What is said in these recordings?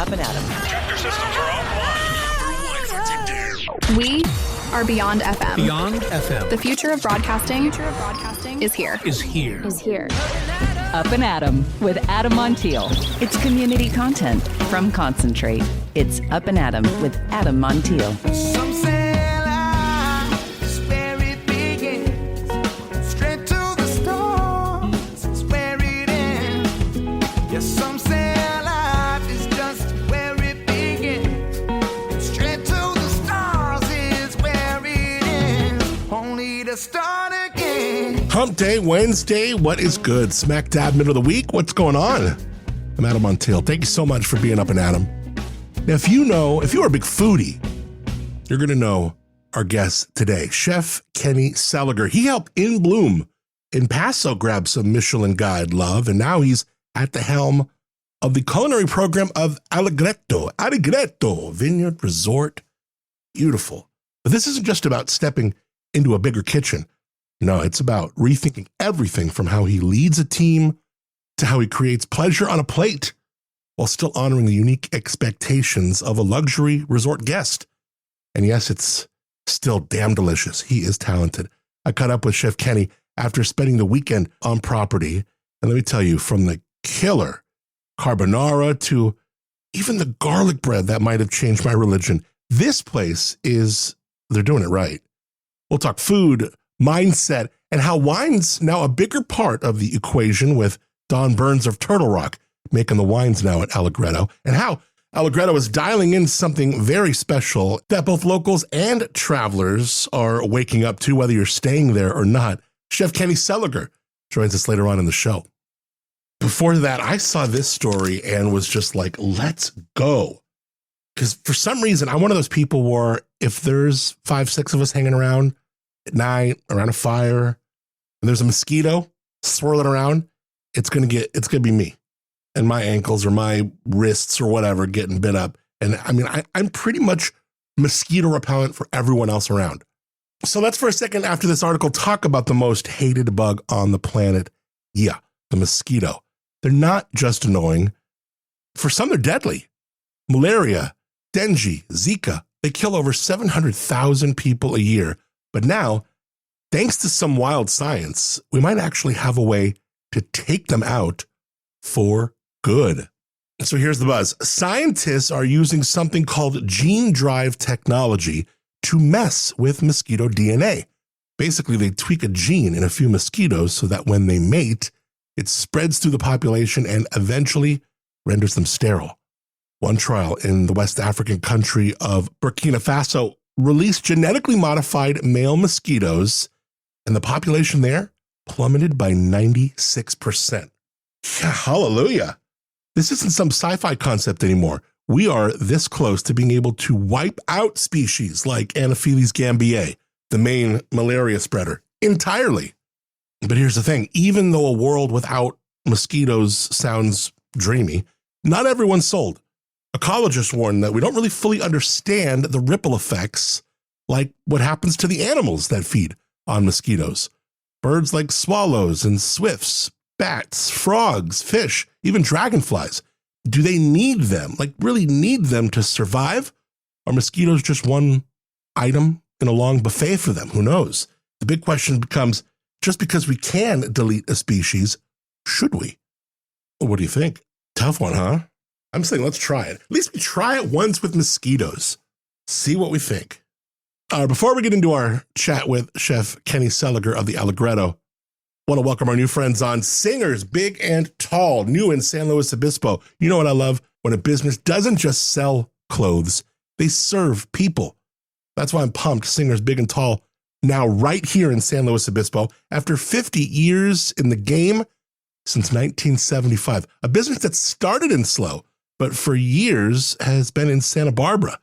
Up and Adam. Tractor systems are offline. We are Beyond FM. Beyond FM. The future of broadcasting is here. Up and Adam with Adam Montiel. It's community content from Concentrate. It's Up and Adam with Adam Montiel. Some say life is where it begins. Straight to the stars is where it ends. Yes, some say life is just where it begins. Straight to the stars is where it ends. Only to start again. Hump Day, Wednesday, what is good? Smack dab middle of the week, what's going on? I'm Adam Montiel. Thank you so much for being Up and Adam. Now, if you're a big foodie, you're going to know our guest today, Chef Kenny Seliger. He helped In Bloom in Paso grab some Michelin guide love, and now he's at the helm of the culinary program of Allegretto Vineyard Resort. Beautiful. But this isn't just about stepping into a bigger kitchen. No, it's about rethinking everything from how he leads a team to how he creates pleasure on a plate while still honoring the unique expectations of a luxury resort guest. And yes, it's still damn delicious. He is talented. I caught up with Chef Kenny after spending the weekend on property. And let me tell you, from the killer carbonara to even the garlic bread that might have changed my religion, this place they're doing it right. We'll talk food, mindset, and how wine's now a bigger part of the equation with Don Burns of Turtle Rock making the wines now at Allegretto, and how Allegretto is dialing in something very special that both locals and travelers are waking up to, whether you're staying there or not. Chef Kenny Seliger joins us later on in the show. Before that, I saw this story and was just like, let's go. Because for some reason, I'm one of those people where if there's 5-6 of us hanging around at night around a fire and there's a mosquito swirling around, it's gonna be me and my ankles or my wrists or whatever getting bit up. And I mean, I'm pretty much mosquito repellent for everyone else around. So let's for a second after this article talk about the most hated bug on the planet. Yeah, the mosquito. They're not just annoying. For some, they're deadly. Malaria, dengue, Zika, they kill over 700,000 people a year. But now, thanks to some wild science, we might actually have a way to take them out for good. So here's the buzz. Scientists are using something called gene drive technology to mess with mosquito DNA. Basically, they tweak a gene in a few mosquitoes so that when they mate, it spreads through the population and eventually renders them sterile. One trial in the West African country of Burkina Faso released genetically modified male mosquitoes, and the population there plummeted by 96%. Yeah, hallelujah. This isn't some sci-fi concept anymore. We are this close to being able to wipe out species like Anopheles gambiae, the main malaria spreader, entirely. But here's the thing, even though a world without mosquitoes sounds dreamy, not everyone's sold. Ecologists warn that we don't really fully understand the ripple effects, like what happens to the animals that feed on mosquitoes. Birds like swallows and swifts, bats, frogs, fish, even dragonflies. Do they need them, like really need them to survive? Are mosquitoes just one item in a long buffet for them? Who knows? The big question becomes, just because we can delete a species, should we? Well, what do you think? Tough one, huh? I'm saying let's try it. At least we try it once with mosquitoes. See what we think. Before we get into our chat with Chef Kenny Seliger of the Allegretto, I want to welcome our new friends on Singers Big and Tall, new in San Luis Obispo. You know what I love? When a business doesn't just sell clothes, they serve people. That's why I'm pumped. Singers Big and Tall, now right here in San Luis Obispo, after 50 years in the game, since 1975. A business that started in SLO, but for years has been in Santa Barbara.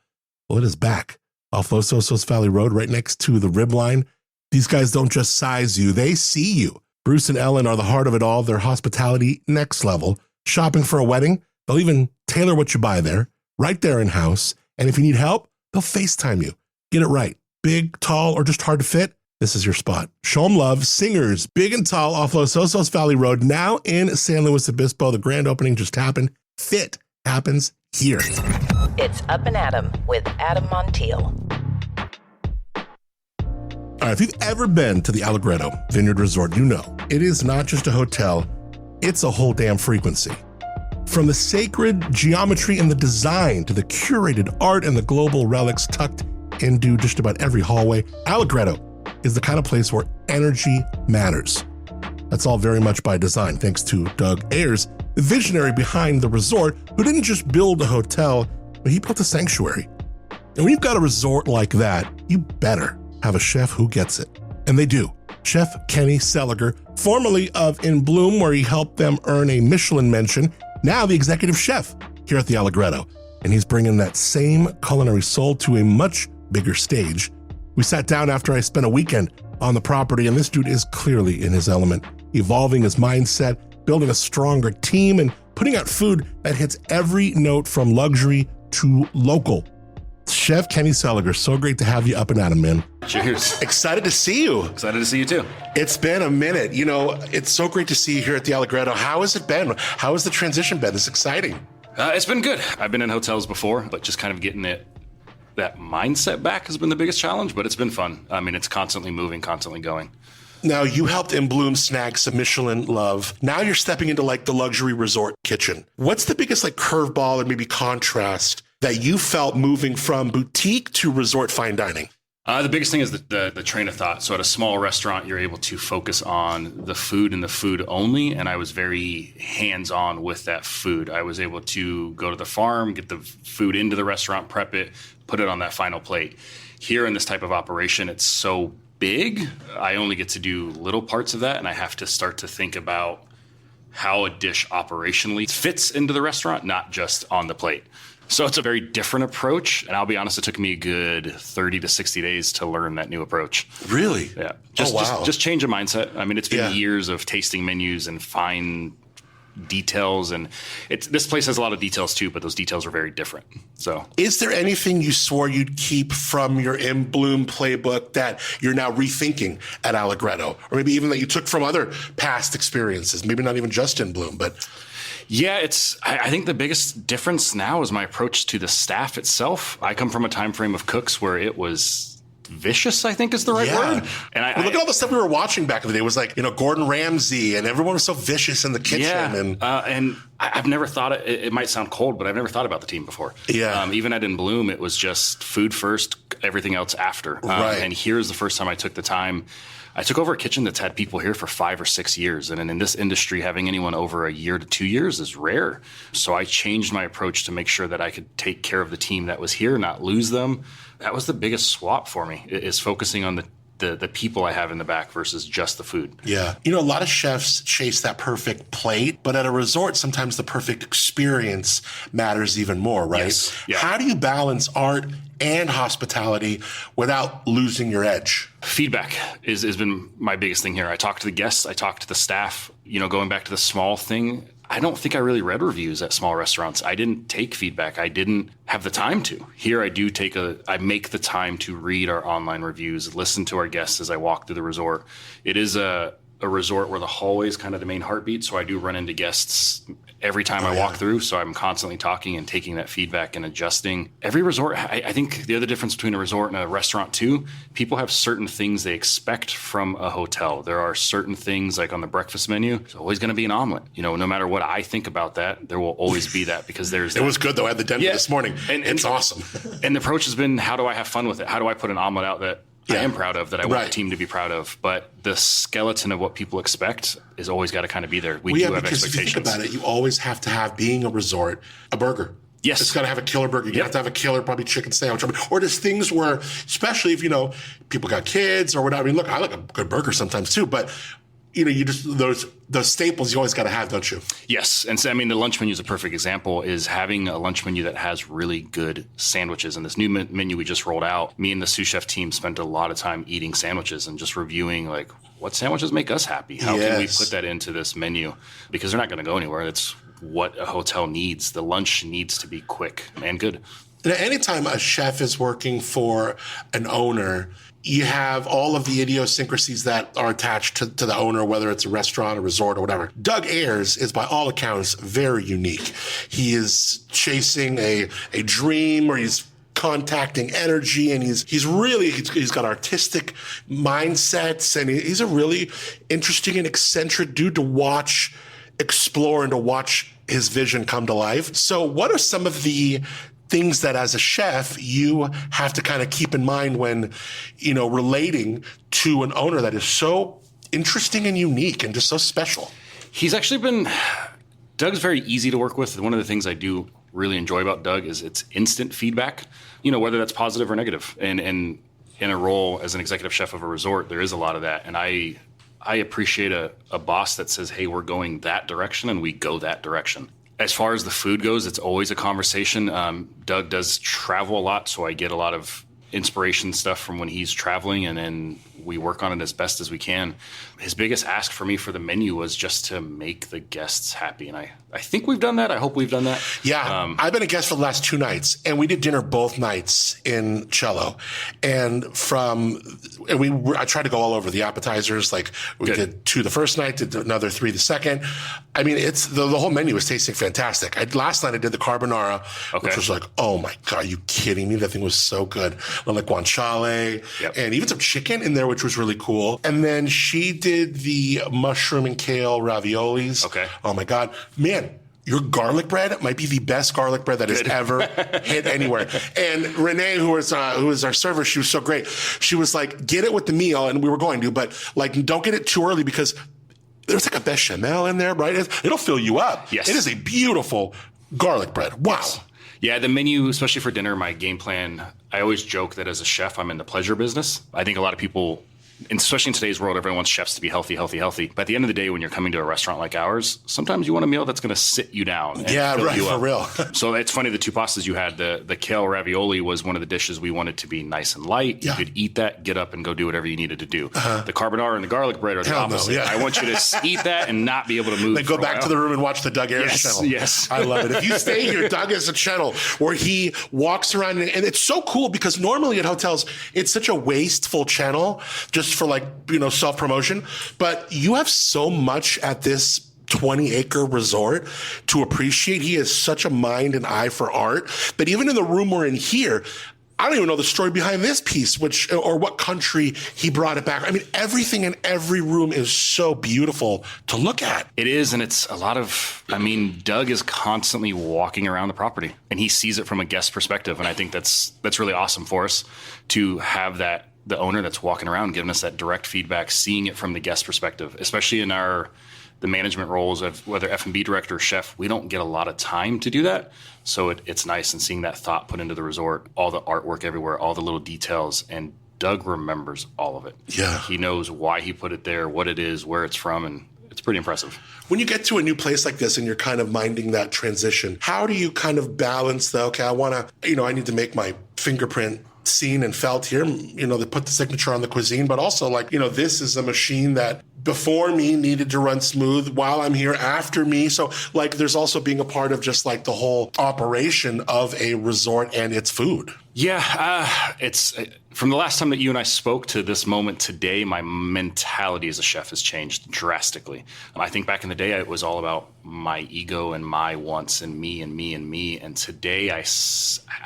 Well, it is back off Los Osos Valley Road, right next to the rib line. These guys don't just size you, they see you. Bruce and Ellen are the heart of it all. Their hospitality, next level. Shopping for a wedding, they'll even tailor what you buy there, right there in-house. And if you need help, they'll FaceTime you. Get it right. Big, tall, or just hard to fit, this is your spot. Show them love. Singers Big and Tall off Los Osos Valley Road, now in San Luis Obispo. The grand opening just happened. Fit happens here. It's Up and Adam with Adam Montiel. All right, if you've ever been to the Allegretto Vineyard Resort, you know it is not just a hotel, it's a whole damn frequency. From the sacred geometry and the design to the curated art and the global relics tucked into just about every hallway, Allegretto is the kind of place where energy matters. That's all very much by design, thanks to Doug Ayers, the visionary behind the resort, who didn't just build a hotel, but he built a sanctuary. And when you've got a resort like that, you better have a chef who gets it. And they do. Chef Kenny Seliger, formerly of In Bloom, where he helped them earn a Michelin mention, now the executive chef here at the Allegretto. And he's bringing that same culinary soul to a much bigger stage. We sat down after I spent a weekend on the property, and this dude is clearly in his element, evolving his mindset, building a stronger team, and putting out food that hits every note from luxury to local. Chef Kenny Seliger, so great to have you up and at 'em, man. Cheers. Excited to see you. Excited to see you too. It's been a minute. You know, it's so great to see you here at the Allegretto. How has it been? How has the transition been? It's exciting. It's been good. I've been in hotels before, but just kind of getting that mindset back has been the biggest challenge, but it's been fun. I mean, it's constantly moving, constantly going. Now, you helped In Bloom snag some Michelin love. Now you're stepping into like the luxury resort kitchen. What's the biggest like curveball and maybe contrast that you felt moving from boutique to resort fine dining? The biggest thing is the train of thought. So at a small restaurant, you're able to focus on the food and the food only. And I was very hands-on with that food. I was able to go to the farm, get the food into the restaurant, prep it, put it on that final plate. Here in this type of operation, it's so big. I only get to do little parts of that. And I have to start to think about how a dish operationally fits into the restaurant, not just on the plate. So it's a very different approach. And I'll be honest, it took me a good 30 to 60 days to learn that new approach. Really? Yeah. Just change a mindset. I mean, it's been years of tasting menus and fine details. And this place has a lot of details too, but those details are very different. So is there anything you swore you'd keep from your In Bloom playbook that you're now rethinking at Allegretto? Or maybe even that you took from other past experiences? Maybe not even just In Bloom, but... Yeah, I think the biggest difference now is my approach to the staff itself. I come from a time frame of cooks where it was vicious, I think is the right word. And look at all the stuff we were watching back in the day. It was like, Gordon Ramsay, and everyone was so vicious in the kitchen. Yeah, and I've never thought it might sound cold, but I've never thought about the team before. Yeah. Even at In Bloom, it was just food first, everything else after. Right. And here's the first time I took the time. I took over a kitchen that's had people here for 5 or 6 years. And in this industry, having anyone over a year to 2 years is rare. So I changed my approach to make sure that I could take care of the team that was here, not lose them. That was the biggest swap for me, is focusing on the people I have in the back versus just the food. Yeah. A lot of chefs chase that perfect plate, but at a resort, sometimes the perfect experience matters even more, right? Yes. Yeah. How do you balance art and hospitality without losing your edge? Feedback has been my biggest thing here. I talk to the guests, I talk to the staff, going back to the small thing. I don't think I really read reviews at small restaurants. I didn't take feedback. I didn't have the time to. Here I do I make the time to read our online reviews, listen to our guests as I walk through the resort. It is a resort where the hallway is kind of the main heartbeat. So I do run into guests every time I walk through. So I'm constantly talking and taking that feedback and adjusting. Every resort, I think the other difference between a resort and a restaurant too, people have certain things they expect from a hotel. There are certain things like on the breakfast menu, there's always going to be an omelet. No matter what I think about that, there will always be that because there's It was good though. I had the Denver this morning. And it's awesome. And the approach has been, how do I have fun with it? How do I put an omelet out that I am proud of, that I want the team to be proud of? But the skeleton of what people expect is always got to kind of be there. We do have because expectations. If you think about it, you always have to have, being a resort, a burger. Yes. It's got to have a killer burger. You have to have a killer, probably chicken sandwich. Or there's things where, especially if, people got kids or whatever. I mean, look, I like a good burger sometimes too, but you just, those staples you always got to have, don't you? Yes. And so, the lunch menu is a perfect example, is having a lunch menu that has really good sandwiches. And this new menu we just rolled out, me and the sous chef team spent a lot of time eating sandwiches and just reviewing, like, what sandwiches make us happy? How can we put that into this menu? Because they're not going to go anywhere. It's what a hotel needs. The lunch needs to be quick and good. And anytime a chef is working for an owner, you have all of the idiosyncrasies that are attached to the owner, whether it's a restaurant, a resort, or whatever. Doug Ayers is, by all accounts, very unique. He is chasing a dream, or he's contacting energy, and he's got artistic mindsets, and he's a really interesting and eccentric dude to watch explore and to watch his vision come to life. So what are some of the things that as a chef you have to kind of keep in mind when, relating to an owner that is so interesting and unique and just so special? Doug's very easy to work with. One of the things I do really enjoy about Doug is it's instant feedback, whether that's positive or negative. And in a role as an executive chef of a resort, there is a lot of that. And I appreciate a boss that says, hey, we're going that direction, and we go that direction. As far as the food goes, it's always a conversation. Doug does travel a lot, so I get a lot of inspiration stuff from when he's traveling, and then we work on it as best as we can. His biggest ask for me for the menu was just to make the guests happy, and I think we've done that. I hope we've done that. Yeah, I've been a guest for the last 2 nights, and we did dinner both nights in Cello. And I tried to go all over the appetizers. Like we did 2 the first night, did another 3 the second. I mean, it's the whole menu was tasting fantastic. Last night I did the carbonara, which was like, oh my God, are you kidding me? That thing was so good. And like guanciale, and even some chicken in there, which was really cool. And then she did the mushroom and kale raviolis. Okay. Oh my God, man. Your garlic bread might be the best garlic bread that has ever hit anywhere. And Renee, who was our server, she was so great. She was like, get it with the meal, and we were going to, but like, don't get it too early because there's like a bechamel in there, right? It'll fill you up. Yes. It is a beautiful garlic bread. Wow. Yes. Yeah, the menu, especially for dinner, my game plan, I always joke that as a chef, I'm in the pleasure business. I think a lot of people, especially in today's world, everyone wants chefs to be healthy, healthy, healthy. But at the end of the day, when you're coming to a restaurant like ours, sometimes you want a meal that's going to sit you down. Yeah, right, for real. So it's funny, the 2 pastas you had, the kale ravioli was one of the dishes we wanted to be nice and light. Yeah. You could eat that, get up, and go do whatever you needed to do. The carbonara and the garlic bread are the opposite. No, yeah. I want you to eat that and not be able to move. Then go back to the room and watch the Doug Ayers channel. Yes. I love it. If you stay here, Doug has a channel where he walks around, and it's so cool because normally at hotels, it's such a wasteful channel just for self-promotion, but you have so much at this 20-acre resort to appreciate. He has such a mind and eye for art, but even in the room we're in here, I don't even know the story behind this piece, or what country he brought it back. I mean, everything in every room is so beautiful to look at. It is, and it's a lot of, Doug is constantly walking around the property, and he sees it from a guest perspective, and I think that's really awesome for us to have that, the owner that's walking around giving us that direct feedback, seeing it from the guest perspective, especially in the management roles of whether F&B director or chef. We don't get a lot of time to do that. So it's nice, and seeing that thought put into the resort, all the artwork everywhere, all the little details, and Doug remembers all of it. Yeah. He knows why he put it there, what it is, where it's from, and it's pretty impressive. When you get to a new place like this and you're kind of minding that transition, how do you kind of balance I need to make my fingerprint seen and felt here, they put the signature on the cuisine, but also this is a machine that before me needed to run smooth, while I'm here after me. So there's also being a part of just the whole operation of a resort and its food. Yeah, it's from the last time that you and I spoke to this moment today, my mentality as a chef has changed drastically. I think back in the day, it was all about my ego and my wants and me and me and me. And today, I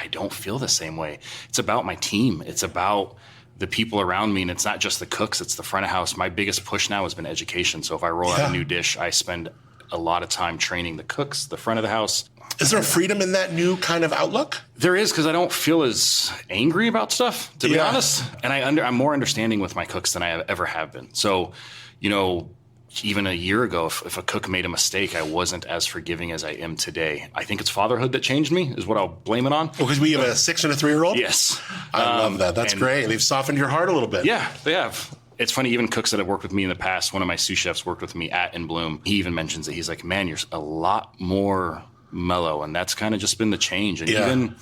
don't feel the same way. It's about my team. It's about the people around me, and it's not just the cooks, it's the front of house. My biggest push now has been education. So if I roll out a new dish, I spend a lot of time training the cooks, the front of the house. Is there a freedom in that new kind of outlook? There is, because I don't feel as angry about stuff, to be honest. And I'm more understanding with my cooks than I ever have been. So, even a year ago, if a cook made a mistake, I wasn't as forgiving as I am today. I think it's fatherhood that changed me, is what I'll blame it on. Because we have a 6 and a 3-year-old? Yes. I love that. That's great. They've softened your heart a little bit. Yeah, they have. It's funny, even cooks that have worked with me in the past, one of my sous chefs worked with me at In Bloom. He even mentions that he's like, man, you're a lot more mellow. And that's kind of just been the change. And even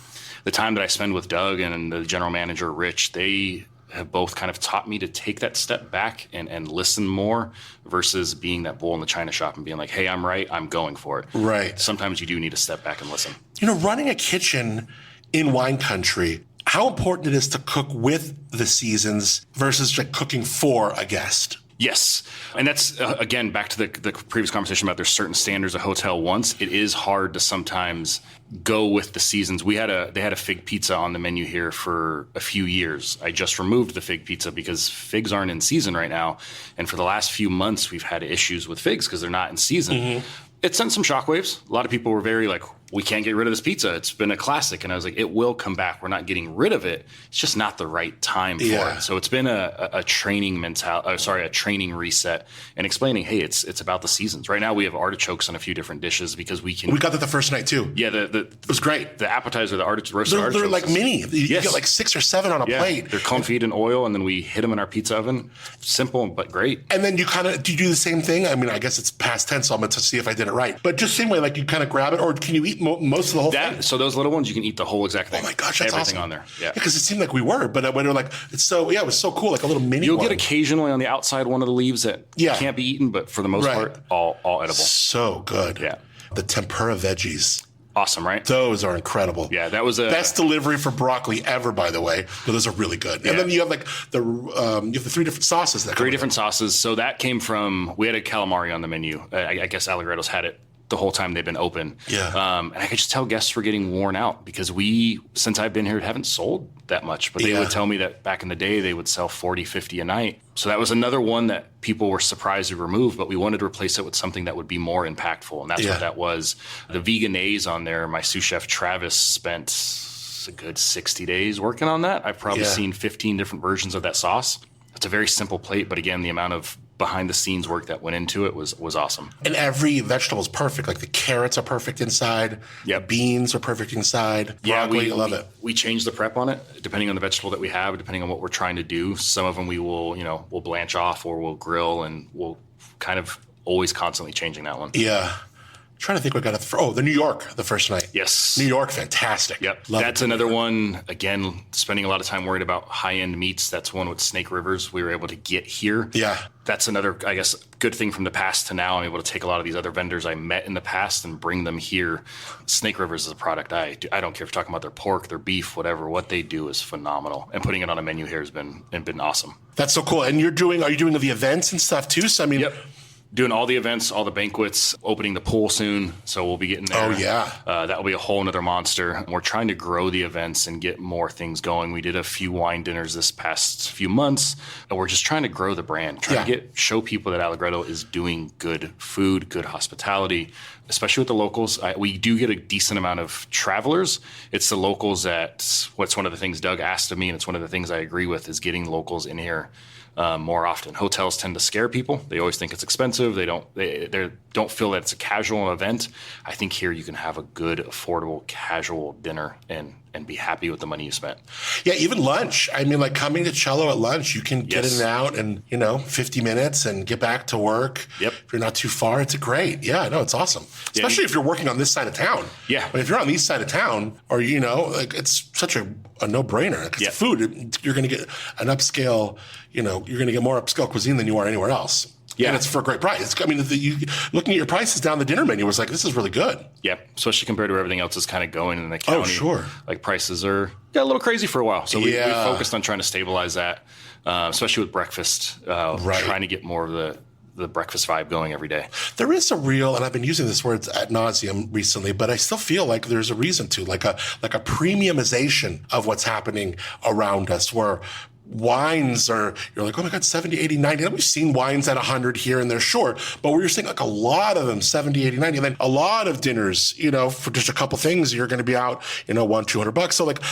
the time that I spend with Doug and the general manager, Rich, they have both kind of taught me to take that step back and listen more versus being that bull in the china shop and being like, hey, I'm right, I'm going for it. Right. Sometimes you do need to step back and listen. Running a kitchen in wine country, how important it is to cook with the seasons versus like cooking for a guest. Yes. And that's, again, back to the previous conversation about there's certain standards a hotel wants. It is hard to sometimes go with the seasons. They had a fig pizza on the menu here for a few years. I just removed the fig pizza because figs aren't in season right now. And for the last few months, we've had issues with figs because they're not in season. Mm-hmm. It sent some shockwaves. A lot of people were very like, we can't get rid of this pizza. It's been a classic. And I was like, it will come back. We're not getting rid of it. It's just not the right time for it. So it's been a training a training reset and explaining, hey, it's about the seasons. Right now we have artichokes on a few different dishes because we got that the first night too. Yeah. It was great. The appetizer, the roasted artichokes. They're like mini. You get like 6 or 7 on a plate. They're confit in oil and then we hit them in our pizza oven. Simple, but great. And then do you do the same thing? I mean, I guess it's past tense, so I'm going to see if I did it right. But just same way, like you kind of grab it, or can you eat most of the whole thing? So those little ones, you can eat the whole exact thing. Oh my gosh, that's everything awesome. on there. Yeah, because it seemed like we were, but when we were like, it was so cool, like a little mini. You'll one. get occasionally on the outside one of the leaves that can't be eaten, but for the most part, all edible. So good. Yeah, the tempura veggies. Awesome, right? Those are incredible. Yeah, that was best delivery for broccoli ever, by the way. But those are really good. Yeah. And then you have like you have the 3 different sauces. Three different sauces. So that came from, we had a calamari on the menu. I guess Allegretto's had it the whole time they've been open. Yeah. And I could just tell guests were getting worn out because since I've been here, haven't sold that much. But they would tell me that back in the day, they would sell 40, 50 a night. So that was another one that people were surprised to remove, but we wanted to replace it with something that would be more impactful. And that's what that was. The veganaise on there, my sous chef Travis spent a good 60 days working on that. I've probably seen 15 different versions of that sauce. It's a very simple plate, but again, the amount of behind the scenes work that went into it was awesome. And every vegetable is perfect. Like the carrots are perfect inside. Yeah. Beans are perfect inside. Broccoli, I love it. We change the prep on it depending on the vegetable that we have, depending on what we're trying to do. Some of them we'll blanch off or we'll grill, and we'll kind of always constantly changing that one. Yeah. Trying to think what got it. The New York, the first night. Yes. New York, fantastic. Yep. That's another one. Again, spending a lot of time worried about high-end meats. That's one with Snake Rivers we were able to get here. Yeah. That's another, I guess, good thing from the past to now. I'm able to take a lot of these other vendors I met in the past and bring them here. Snake Rivers is a product I don't care if you're talking about their pork, their beef, whatever. What they do is phenomenal. And putting it on a menu here has been awesome. That's so cool. And are you doing the events and stuff too? So, I mean, yep. Doing all the events, all the banquets, opening the pool soon. So we'll be getting there. Oh, yeah. That will be a whole nother monster. We're trying to grow the events and get more things going. We did a few wine dinners this past few months, and we're just trying to grow the brand, trying to show people that Allegretto is doing good food, good hospitality, especially with the locals. We do get a decent amount of travelers. It's the locals what's one of the things Doug asked of me, and it's one of the things I agree with, is getting locals in here more often. Hotels tend to scare people. They always think it's expensive. They don't feel that it's a casual event. I think here you can have a good, affordable, casual dinner and be happy with the money you spent. Yeah, even lunch. I mean, like coming to Cello at lunch, you can get in and out in 50 minutes and get back to work. Yep. If you're not too far, it's great. Yeah, no, it's awesome. Especially if you're working on this side of town. Yeah. I mean, if you're on the east side of town, or it's such a no-brainer. Because food, you're going to get an upscale. You're going to get more upscale cuisine than you are anywhere else. Yeah. And it's for a great price. I mean, looking at your prices down the dinner menu was like, this is really good. Yeah, especially compared to everything else that's kind of going in the county. Oh, sure. Like prices got a little crazy for a while. So we focused on trying to stabilize that, especially with breakfast, trying to get more of the breakfast vibe going every day. There is a real, and I've been using this word ad nauseum recently, but I still feel like there's a reason to, like a premiumization of what's happening around us, where wines you're like, oh my God, 70, 80, 90. And we've seen wines at 100 here and there, sure. But where you're seeing like a lot of them, 70, 80, 90. And then a lot of dinners, for just a couple things, you're going to be out, $100-200. So like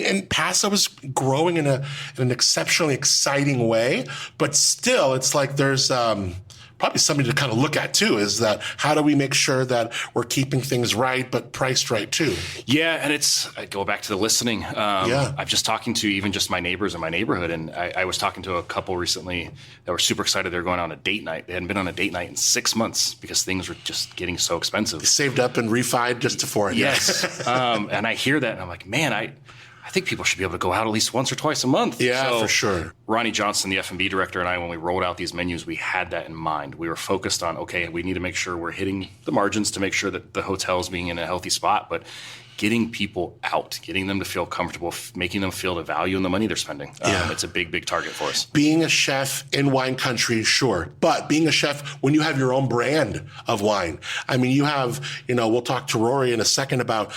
and Paso is growing in an exceptionally exciting way. But still, it's like there's probably something to kind of look at too, is that how do we make sure that we're keeping things right, but priced right too? Yeah. And I go back to the listening. I'm just talking to even just my neighbors in my neighborhood. And I was talking to a couple recently that were super excited. They're going on a date night. They hadn't been on a date night in 6 months because things were just getting so expensive. They saved up and refied just for it. Yes. And I hear that and I'm like, man, I think people should be able to go out at least once or twice a month. Yeah, So, for sure. Ronnie Johnson, the F&B director, and I, when we rolled out these menus, we had that in mind. We were focused on, okay, we need to make sure we're hitting the margins to make sure that the hotel's being in a healthy spot, but getting people out, getting them to feel comfortable, making them feel the value and the money they're spending. It's a big, big target for us. Being a chef in wine country, sure. But being a chef when you have your own brand of wine. I mean, you have, we'll talk to Rory in a second about,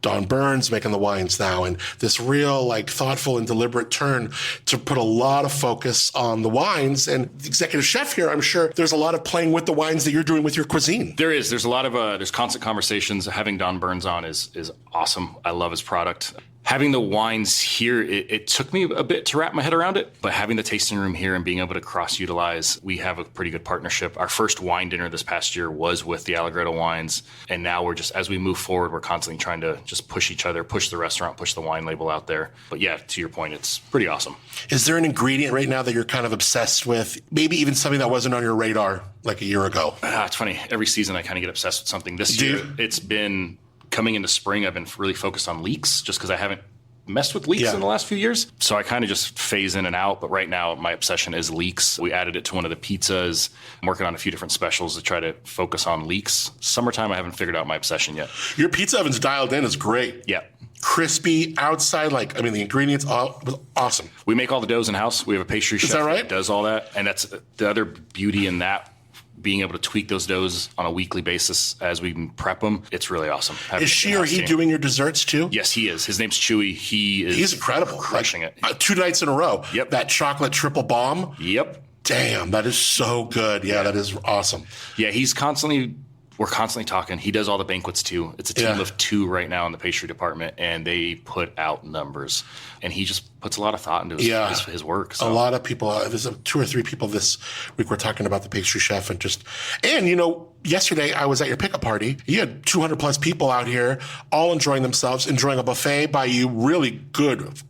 Don Burns making the wines now, and this real, thoughtful and deliberate turn to put a lot of focus on the wines. And the executive chef here, I'm sure there's a lot of playing with the wines that you're doing with your cuisine. There's a lot of, there's constant conversations. Having Don Burns on is awesome. I love his product. Having the wines here, it took me a bit to wrap my head around it, but having the tasting room here and being able to cross-utilize, we have a pretty good partnership. Our first wine dinner this past year was with the Allegretto wines, and now we're just, as we move forward, we're constantly trying to just push each other, push the restaurant, push the wine label out there. But yeah, to your point, it's pretty awesome. Is there an ingredient right now that you're kind of obsessed with? Maybe even something that wasn't on your radar like a year ago? It's funny. Every season I kind of get obsessed with something. This year, it's been... Coming into spring, I've been really focused on leeks just because I haven't messed with leeks in the last few years. So I kind of just phase in and out. But right now, my obsession is leeks. We added it to one of the pizzas. I'm working on a few different specials to try to focus on leeks. Summertime, I haven't figured out my obsession yet. Your pizza oven's dialed in is great. Yeah. Crispy outside, the ingredients was awesome. We make all the doughs in-house. We have a pastry chef that right? that does all that. And that's the other beauty in that. Being able to tweak those doughs on a weekly basis as we prep them, it's really awesome. Is she or he doing your desserts too? Yes, he is. His name's Chewy. He's incredible. Crushing it. 2 nights in a row. Yep. That chocolate triple bomb. Yep. Damn, that is so good. Yeah, that is awesome. Yeah, we're constantly talking. He does all the banquets too. It's a team of 2 right now in the pastry department, and they put out numbers. And he just puts a lot of thought into his work. So. A lot of people, there's 2 or 3 people this week we're talking about the pastry chef and yesterday I was at your pickup party. You had 200 plus people out here all enjoying themselves, enjoying a buffet by you, really good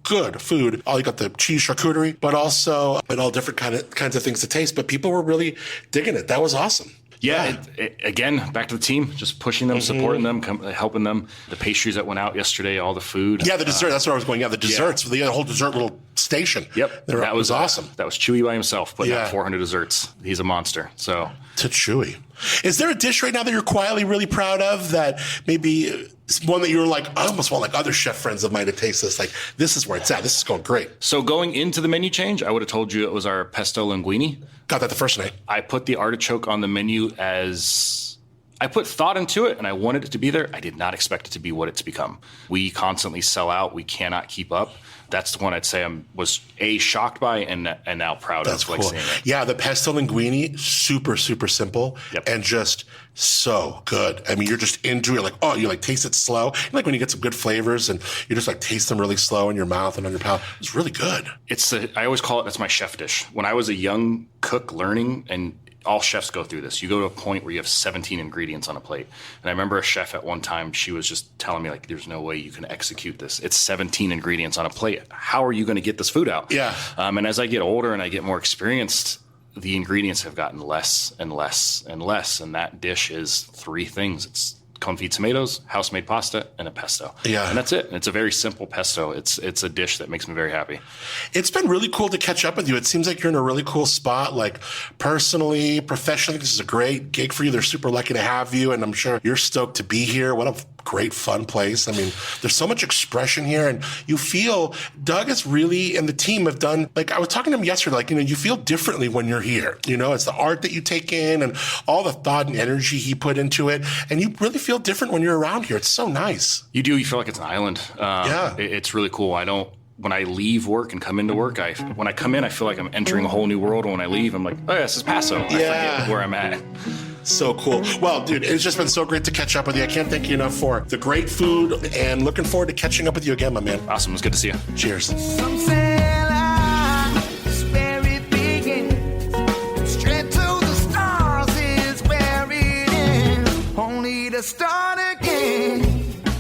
food. You got the cheese charcuterie, but also all different kinds of things to taste. But people were really digging it. That was awesome. Yeah, again, back to the team, just pushing them, supporting them, helping them. The pastries that went out yesterday, all the food. Yeah, the dessert, that's where I was going. Yeah, the desserts, the whole dessert little station. Yep. That was awesome. That was Chewy by himself, putting out 400 desserts. He's a monster. So to Chewy. Is there a dish right now that you're quietly really proud of that maybe one that you're like, I almost want other chef friends of mine to taste this? Like, this is where it's at. This is going great. So going into the menu change, I would have told you it was our pesto linguine. Got that the first night. I put the artichoke on the menu as I put thought into it, and I wanted it to be there. I did not expect it to be what it's become. We constantly sell out. We cannot keep up. That's the one I'd say I was shocked by and now proud That's of. Cool. Seeing it. Yeah, the pesto linguine, super, super simple and just so good. I mean, you're just into it. You taste it slow. When you get some good flavors and you just taste them really slow in your mouth and on your palate. It's really good. I always call it, that's my chef dish. When I was a young cook learning, and all chefs go through this. You go to a point where you have 17 ingredients on a plate. And I remember a chef at one time, she was just telling me, there's no way you can execute this. It's 17 ingredients on a plate. How are you going to get this food out? Yeah. And as I get older and I get more experienced, the ingredients have gotten less and less and less. And that dish is 3 things. It's confit tomatoes, house-made pasta, and a pesto. Yeah. And that's it. It's a very simple pesto. It's a dish that makes me very happy. It's been really cool to catch up with you. It seems like you're in a really cool spot, personally, professionally. This is a great gig for you. They're super lucky to have you, and I'm sure you're stoked to be here. What a great, fun place. I mean, there's so much expression here, and you feel Doug is really, and the team have done, I was talking to him yesterday, you feel differently when you're here. It's the art that you take in and all the thought and energy he put into it, and you really feel different when you're around here. It's so nice. You do. You feel like it's an island. It's really cool. When I leave work and come into work, when I come in, I feel like I'm entering a whole new world. And when I leave, I'm like, oh, yeah, this is Paso. I forget where I'm at. So cool. Well, dude, it's just been so great to catch up with you. I can't thank you enough for the great food and looking forward to catching up with you again, my man. Awesome. It was good to see you. Cheers. Some say life is where it begins. Straight to the stars is where it ends. Only to start again.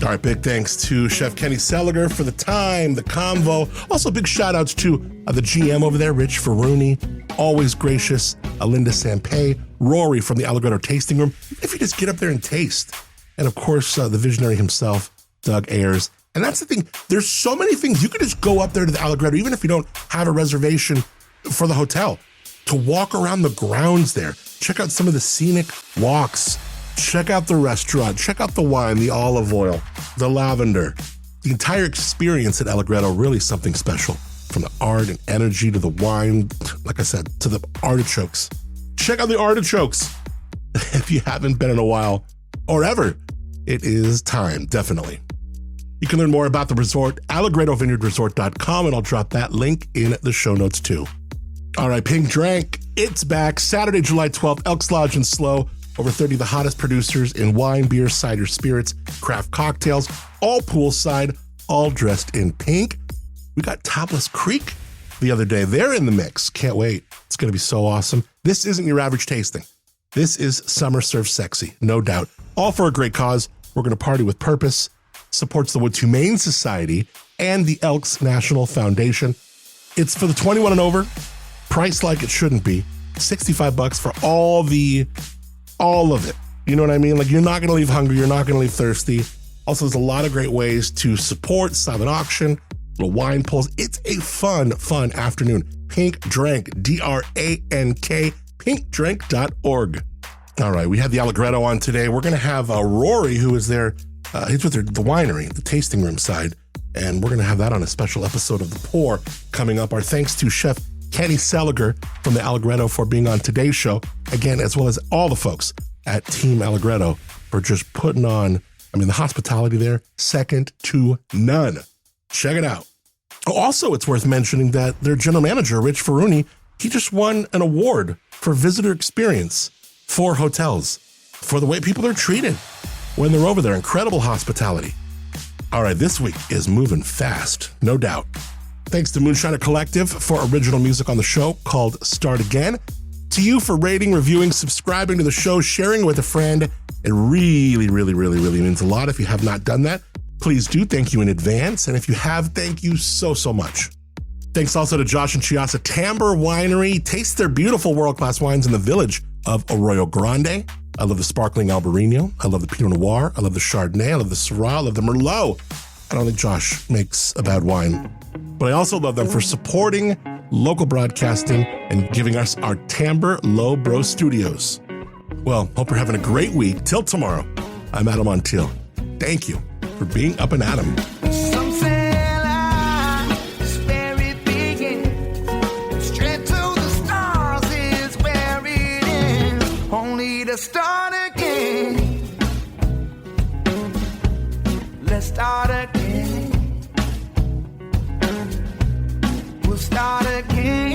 All right, big thanks to Chef Kenny Seliger for the time, the convo. Also, big shout-outs to the GM over there, Rich Ferruni, always gracious, Alinda Sampay, Rory from the Allegretto Tasting Room. If you just get up there and taste. And, of course, the visionary himself, Doug Ayers. And that's the thing. There's so many things. You could just go up there to the Allegretto, even if you don't have a reservation for the hotel, to walk around the grounds there. Check out some of the scenic walks. Check out the restaurant. Check out the wine, the olive oil, the lavender. The entire experience at Allegretto, really something special. From the art and energy to the wine, like I said, to the artichokes. Check out the artichokes. If you haven't been in a while, or ever, it is time, definitely. You can learn more about the resort, allegrettovineyardresort.com, and I'll drop that link in the show notes too. All right, Pink Drank, it's back. Saturday, July 12th, Elks Lodge and Slow. Over 30 of the hottest producers in wine, beer, cider, spirits, craft cocktails, all poolside, all dressed in pink. We got Topless Creek the other day. They're in the mix. Can't wait. It's going to be so awesome. This isn't your average tasting. This is Summer Surf Sexy, no doubt. All for a great cause. We're going to party with purpose. Supports the Woods Humane Society and the Elks National Foundation. It's for the 21 and over. Priced like it shouldn't be. $65 for all of it. You know what I mean? Like, you're not going to leave hungry. You're not going to leave thirsty. Also, there's a lot of great ways to support silent auction, little wine pulls. It's a fun afternoon. Pink Drank, DRANK, pinkdrank.org. All right, we had the Allegretto on today. We're going to have Rory, who is there. He's with the winery, the tasting room side, and we're going to have that on a special episode of The Pour coming up. Our thanks to Chef Kenny Seliger from the Allegretto for being on today's show, again, as well as all the folks at Team Allegretto for just putting on, the hospitality there, second to none. Check it out. Also, it's worth mentioning that their general manager, Rich Ferruni, he just won an award for visitor experience for hotels, for the way people are treated when they're over there. Incredible hospitality. All right, this week is moving fast, no doubt. Thanks to Moonshiner Collective for original music on the show called Start Again. To you for rating, reviewing, subscribing to the show, sharing with a friend. It really, really, really, really means a lot. If you have not done that, please do. Thank you in advance. And if you have, thank you so, so much. Thanks also to Josh and Chiasa Tamber Winery. Taste their beautiful world-class wines in the village of Arroyo Grande. I love the sparkling Albarino. I love the Pinot Noir. I love the Chardonnay. I love the Syrah. I love the Merlot. I don't think Josh makes a bad wine. But I also love them for supporting local broadcasting and giving us our Tamber Low Bro Studios. Well, hope you're having a great week. Till tomorrow, I'm Adam Montiel. Thank you for being up and at 'em. Some say life's where it begins. Straight to the stars is where it ends. Only to start again. Let's start again. We'll start again.